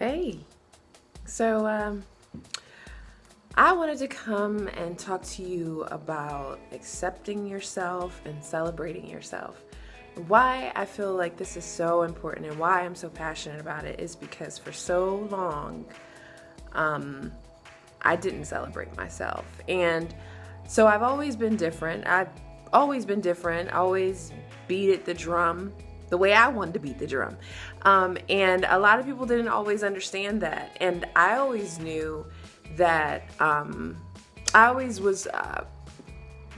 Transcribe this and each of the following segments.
Hey, so I wanted to come and talk to you about accepting yourself and celebrating yourself. Why I feel like this is so important and why I'm so passionate about it is because for so long, I didn't celebrate myself. And so I've always been different. I always beat at the drum the way I wanted to beat the drum. And a lot of people didn't always understand that. And I always knew that I always was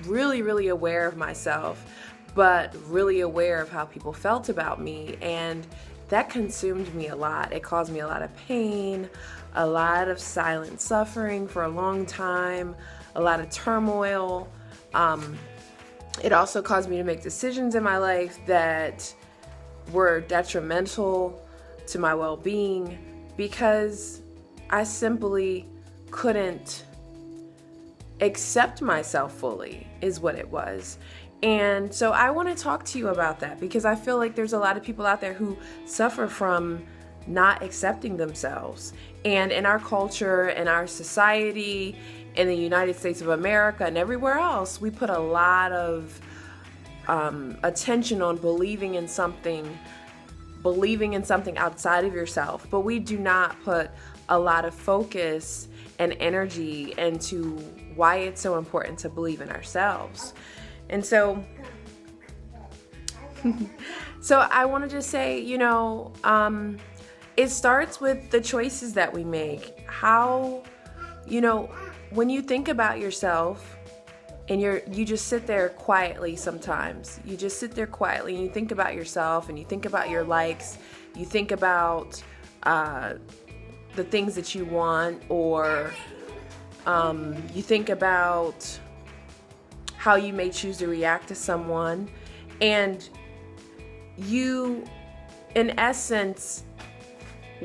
really, really aware of myself, but really aware of how people felt about me. And that consumed me a lot. It caused me a lot of pain, a lot of silent suffering for a long time, a lot of turmoil. It also caused me to make decisions in my life that were detrimental to my well-being because I simply couldn't accept myself fully, is what it was. And so I want to talk to you about that because I feel like there's a lot of people out there who suffer from not accepting themselves. And in our culture, in our society, in the United States of America and everywhere else, we put a lot of attention on believing in something outside of yourself, but we do not put a lot of focus and energy into why it's so important to believe in ourselves. And so I want to just say, it starts with the choices that we make. How, when you think about yourself and you just sit there quietly sometimes. You just sit there quietly and you think about yourself and you think about your likes. You think about the things that you want, or you think about how you may choose to react to someone. And you, in essence,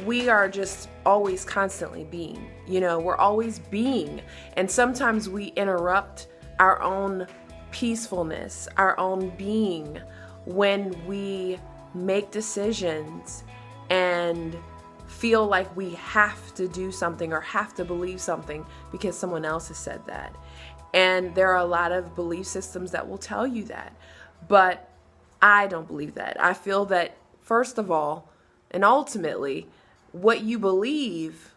we are just always constantly being, we're always being. And sometimes we interrupt our own peacefulness, our own being, when we make decisions and feel like we have to do something or have to believe something because someone else has said that. And there are a lot of belief systems that will tell you that. But I don't believe that. I feel that, first of all, and ultimately, what you believe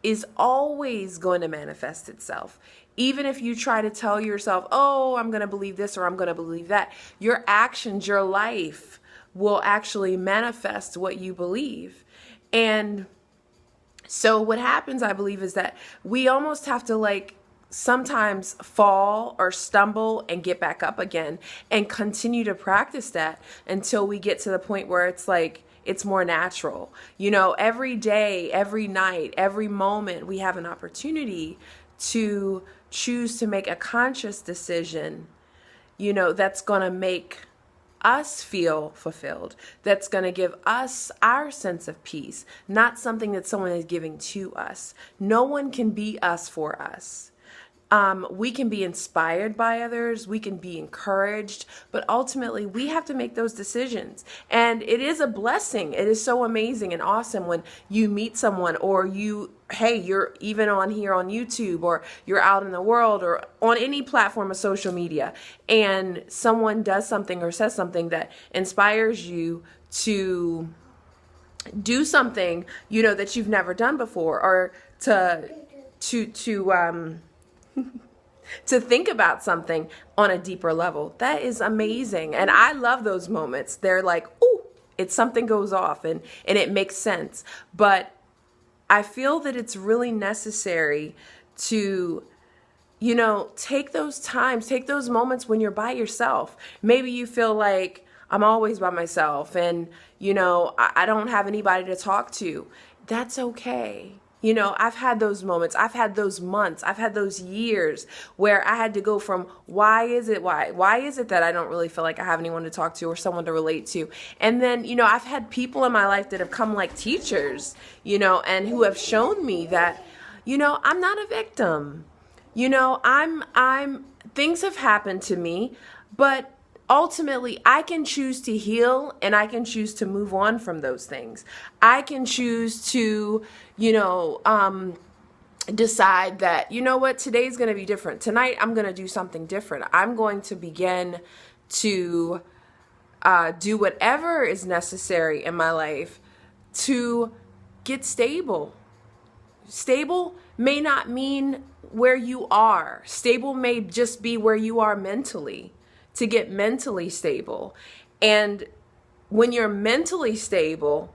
is always going to manifest itself. Even if you try to tell yourself, oh, I'm going to believe this or I'm going to believe that, your actions, your life will actually manifest what you believe. And so what happens, I believe, is that we almost have to sometimes fall or stumble and get back up again and continue to practice that until we get to the point where it's more natural. Every day, every night, every moment, we have an opportunity to choose to make a conscious decision, that's going to make us feel fulfilled, that's going to give us our sense of peace, not something that someone is giving to us. No one can be us for us. We can be inspired by others, we can be encouraged, but ultimately we have to make those decisions. And it is a blessing. It is so amazing and awesome when you meet someone, or you're even on here on YouTube, or you're out in the world or on any platform of social media, and someone does something or says something that inspires you to do something, that you've never done before, or to think about something on a deeper level. That is amazing. And I love those moments. They're like, ooh, it's something goes off and it makes sense. But I feel that it's really necessary to, take those times, take those moments when you're by yourself. Maybe you feel like I'm always by myself and, I don't have anybody to talk to. That's okay. I've had those moments, I've had those months, I've had those years where I had to go from why is it that I don't really feel like I have anyone to talk to or someone to relate to. And then, I've had people in my life that have come like teachers, and who have shown me that, I'm not a victim. I'm things have happened to me, but ultimately, I can choose to heal, and I can choose to move on from those things. I can choose to, decide that, you know what, today's going to be different. Tonight, I'm going to do something different. I'm going to begin to do whatever is necessary in my life to get stable. Stable may not mean where you are. Stable may just be where you are mentally, to get mentally stable. And when you're mentally stable,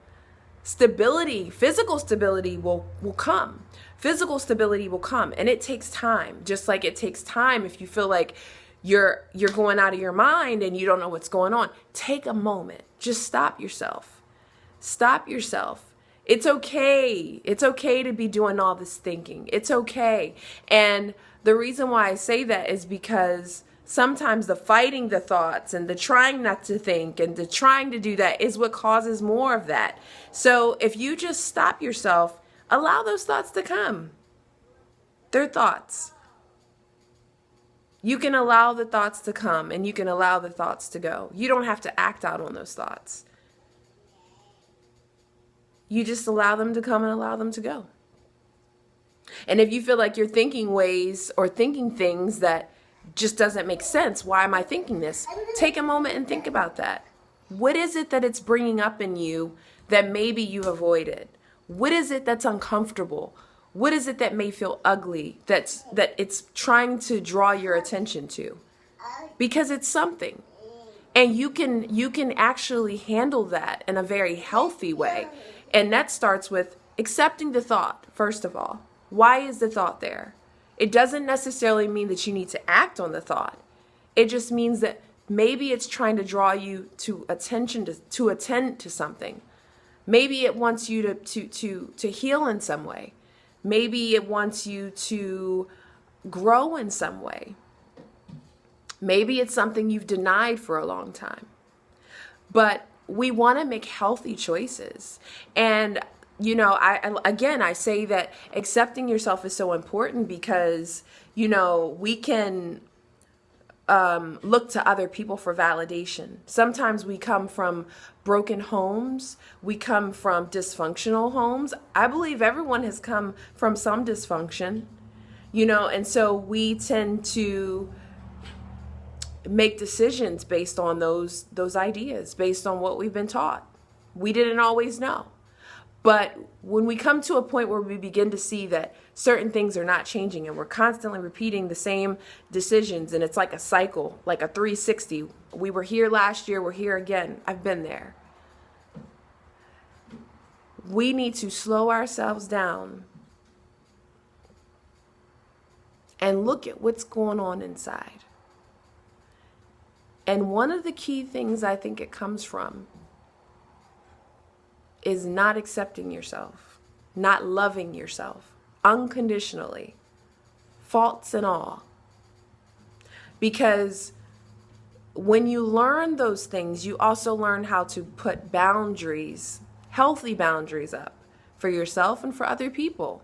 stability, physical stability will come. Physical stability will come, and it takes time. Just like it takes time if you feel like you're going out of your mind and you don't know what's going on. Take a moment. Just stop yourself. Stop yourself. It's okay. It's okay to be doing all this thinking. It's okay. And the reason why I say that is because sometimes the fighting the thoughts and the trying not to think and the trying to do that is what causes more of that. So if you just stop yourself, allow those thoughts to come. They're thoughts. You can allow the thoughts to come, and you can allow the thoughts to go. You don't have to act out on those thoughts. You just allow them to come and allow them to go. And if you feel like you're thinking ways or thinking things that just doesn't make sense, why am I thinking this? Take a moment and think about that. What is it that it's bringing up in you that maybe you avoided? What is it that's uncomfortable? What is it that may feel ugly that it's trying to draw your attention to? Because it's something. And you can actually handle that in a very healthy way. And that starts with accepting the thought, first of all. Why is the thought there? It doesn't necessarily mean that you need to act on the thought. It just means that maybe it's trying to draw you to attention to attend to something. Maybe it wants you to heal in some way. Maybe it wants you to grow in some way. Maybe it's something you've denied for a long time. But we want to make healthy choices. And, I say that accepting yourself is so important because, we can look to other people for validation. Sometimes we come from broken homes. We come from dysfunctional homes. I believe everyone has come from some dysfunction, and so we tend to make decisions based on those ideas, based on what we've been taught. We didn't always know. But when we come to a point where we begin to see that certain things are not changing and we're constantly repeating the same decisions, and it's like a cycle, like a 360. We were here last year, we're here again. I've been there. We need to slow ourselves down and look at what's going on inside. And one of the key things I think it comes from is not accepting yourself, not loving yourself unconditionally, faults and all. Because when you learn those things, you also learn how to put boundaries, healthy boundaries up for yourself and for other people.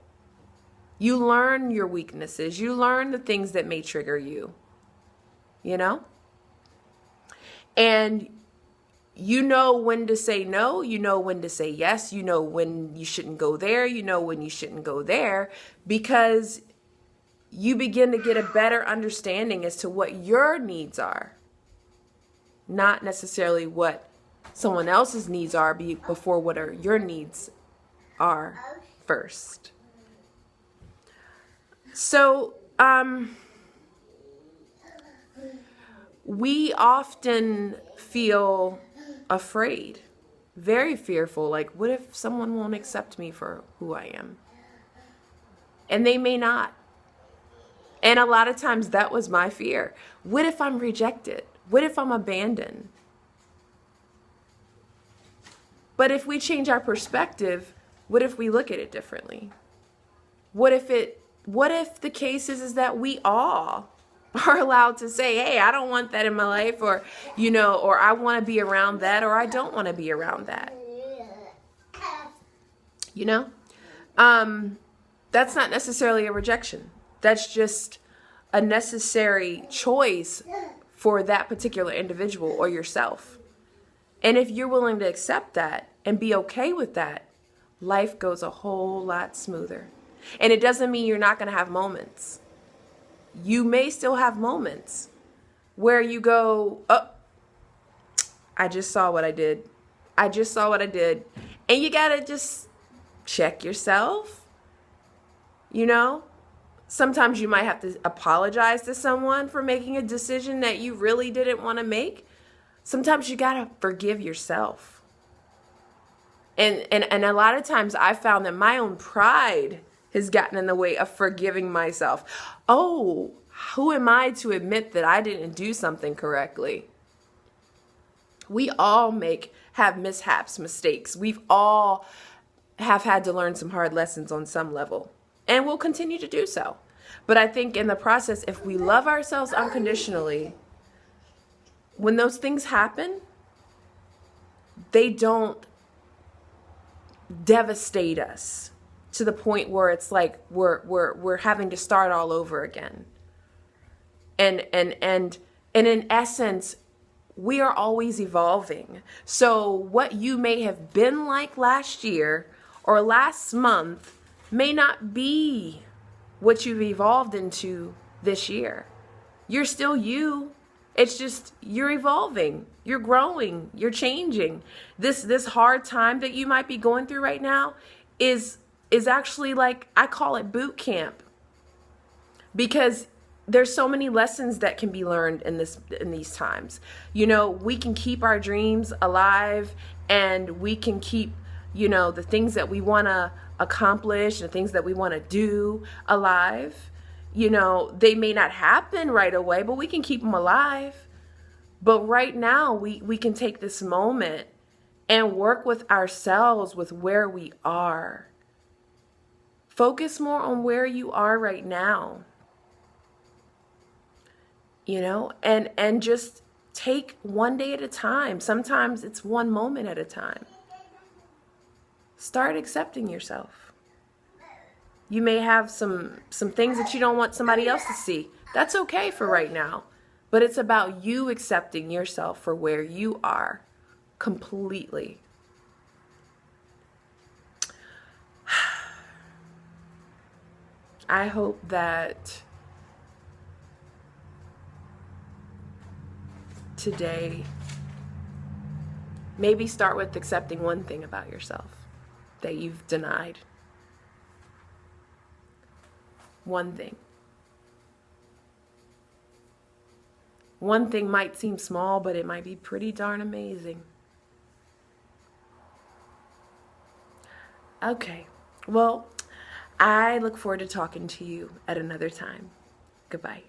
You learn your weaknesses. You learn the things that may trigger you, And you know when to say no, you know when to say yes, you know when you shouldn't go there, you know when you shouldn't go there, because you begin to get a better understanding as to what your needs are, not necessarily what someone else's needs are before what are your needs are first. So, we often feel afraid, very fearful, like, what if someone won't accept me for who I am? And they may not. And a lot of times that was my fear. What if I'm rejected? What if I'm abandoned? But if we change our perspective, what if we look at it differently? What if the case is that we all are allowed to say, hey, I don't want that in my life, or, or I want to be around that, or I don't want to be around that. That's not necessarily a rejection. That's just a necessary choice for that particular individual or yourself. And if you're willing to accept that and be okay with that, life goes a whole lot smoother. And it doesn't mean you're not going to have moments. You may still have moments where you go, oh, I just saw what I did. I just saw what I did. And you got to just check yourself. You know, sometimes you might have to apologize to someone for making a decision that you really didn't want to make. Sometimes you got to forgive yourself. And a lot of times I found that my own pride has gotten in the way of forgiving myself. Oh, who am I to admit that I didn't do something correctly? We all have mishaps, mistakes. We've all have had to learn some hard lessons on some level, and we'll continue to do so. But I think in the process, if we love ourselves unconditionally, when those things happen, they don't devastate us to the point where it's like we're having to start all over again. And in essence, we are always evolving. So what you may have been like last year or last month may not be what you've evolved into this year. You're still you. It's just you're evolving, you're growing, you're changing. This hard time that you might be going through right now is actually, like, I call it boot camp, because there's so many lessons that can be learned in these times. You know, we can keep our dreams alive, and we can keep, you know, the things that we want to accomplish, the things that we want to do alive. You know, they may not happen right away, but we can keep them alive. But right now, we can take this moment and work with ourselves with where we are. Focus more on where you are right now. You know, and just take one day at a time. Sometimes it's one moment at a time. Start accepting yourself. You may have some things that you don't want somebody else to see. That's okay for right now. But it's about you accepting yourself for where you are completely. I hope that today, maybe start with accepting one thing about yourself that you've denied. One thing. One thing might seem small, but it might be pretty darn amazing. Okay, well, I look forward to talking to you at another time. Goodbye.